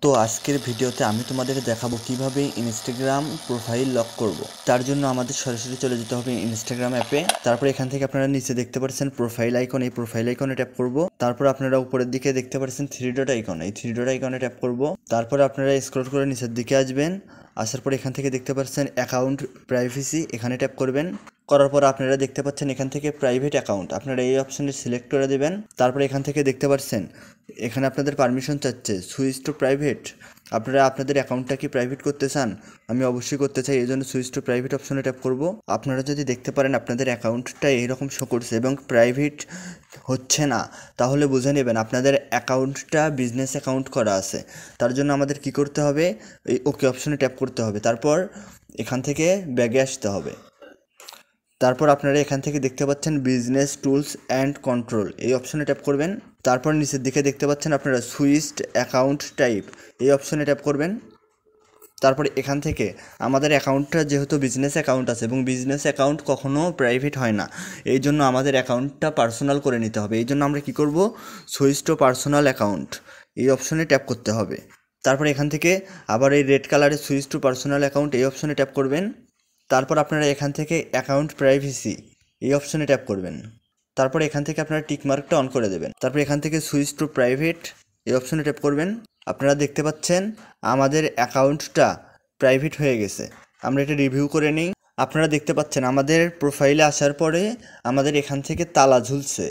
তো আজকের ভিডিওতে আমি তোমাদের দেখাবো কিভাবে ইনস্টাগ্রাম প্রোফাইল লক করব। তার জন্য আমাদের সরাসরি চলে যেতে হবে ইনস্টাগ্রাম অ্যাপে। তারপর এখান থেকে আপনারা নিচে দেখতে পাচ্ছেন প্রোফাইল আইকন, এই প্রোফাইল আইকনে ট্যাপ করব। তারপর আপনারা উপরের দিকে দেখতে পাচ্ছেন থ্রি ডট আইকন, এই থ্রি ডট আইকনে ট্যাপ করব। তারপর আপনারা স্ক্রল করে নিচের দিকে আসবেন। আসার পর এখান থেকে দেখতে পাচ্ছেন অ্যাকাউন্ট প্রাইভেসি, এখানে ট্যাপ করবেন। করার পর আপনারা দেখতে পাচ্ছেন এখান থেকে প্রাইভেট অ্যাকাউন্ট, আপনারা এই অপশনে সিলেক্ট করে দেবেন। তারপর এখান থেকে দেখতে পাচ্ছেন এখানে আপনাদের পারমিশন চাচ্ছে সুইচ টু প্রাইভেট। আপনারা আপনাদের অ্যাকাউন্টটা কি প্রাইভেট করতে চান? আমি অবশ্যই করতে চাই, এই জন্য সুইচ টু প্রাইভেট অপশনে ট্যাপ করব। আপনারা যদি দেখতে পারেন আপনাদের অ্যাকাউন্টটা এইরকম শো করছে এবং প্রাইভেট হচ্ছে না, তাহলে বুঝে নেবেন আপনাদের অ্যাকাউন্টটা বিজনেস অ্যাকাউন্ট করা আছে। তার জন্য আমাদের কি করতে হবে, এই ওকে অপশনে ট্যাপ করতে হবে। তারপর এখান থেকে ব্যাগে আসতে হবে। তারপর আপনারা এখান থেকে দেখতে পাচ্ছেন বিজনেস টুলস অ্যান্ড কন্ট্রোল, এই অপশনে ট্যাপ করবেন। তারপর নিচের দিকে দেখতে পাচ্ছেন আপনারা সুইচড অ্যাকাউন্ট টাইপ, এই অপশনে ট্যাপ করবেন। তারপরে এখান থেকে আমাদের অ্যাকাউন্টটা যেহেতু বিজনেস অ্যাকাউন্ট আছে এবং বিজনেস অ্যাকাউন্ট কখনও প্রাইভেট হয় না, এই জন্য আমাদের অ্যাকাউন্টটা পার্সোনাল করে নিতে হবে। এই জন্য আমরা কী করব, সুইচ টু পার্সোনাল অ্যাকাউন্ট, এই অপশনে ট্যাপ করতে হবে। তারপর এখান থেকে আবার এই রেড কালারের সুইচ টু পার্সোনাল অ্যাকাউন্ট, এই অপশনে ট্যাপ করবেন। তারপর আপনারা এখান থেকে অ্যাকাউন্ট প্রাইভেসি, এই অপশনে ট্যাপ করবেন। তারপর এখান থেকে আপনারা টিকমার্কটা অন করে দেবেন। তারপর এখান থেকে সুইচ টু প্রাইভেট, এই অপশনে ট্যাপ করবেন। আপনারা দেখতে পাচ্ছেন আমাদের অ্যাকাউন্টটা প্রাইভেট হয়ে গেছে। আমরা এটা রিভিউ করে নিই। আপনারা দেখতে পাচ্ছেন আমাদের প্রোফাইলে আসার পরে আমাদের এখান থেকে তালা ঝুলছে।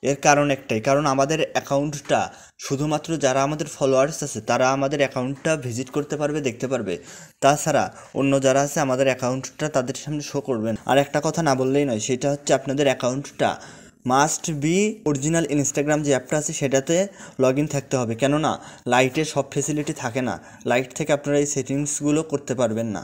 এর কারণ একটাই, কারণ আমাদের অ্যাকাউন্টটা শুধুমাত্র যারা আমাদের ফলোয়ার্স আছে তারা আমাদের অ্যাকাউন্টটা ভিজিট করতে পারবে, দেখতে পারবে। তাছাড়া অন্য যারা আছে আমাদের অ্যাকাউন্টটা তাদের সামনে শো করবেন। আর একটা কথা না বললেই নয়, সেটা হচ্ছে আপনাদের অ্যাকাউন্টটা মাস্ট বি অরিজিনাল ইনস্টাগ্রাম যে অ্যাপটা আছে সেটাতে লগ ইন থাকতে হবে, কেননা লাইটের সব ফেসিলিটি থাকে না, লাইট থেকে আপনারা এই সেটিংসগুলো করতে পারবেন না।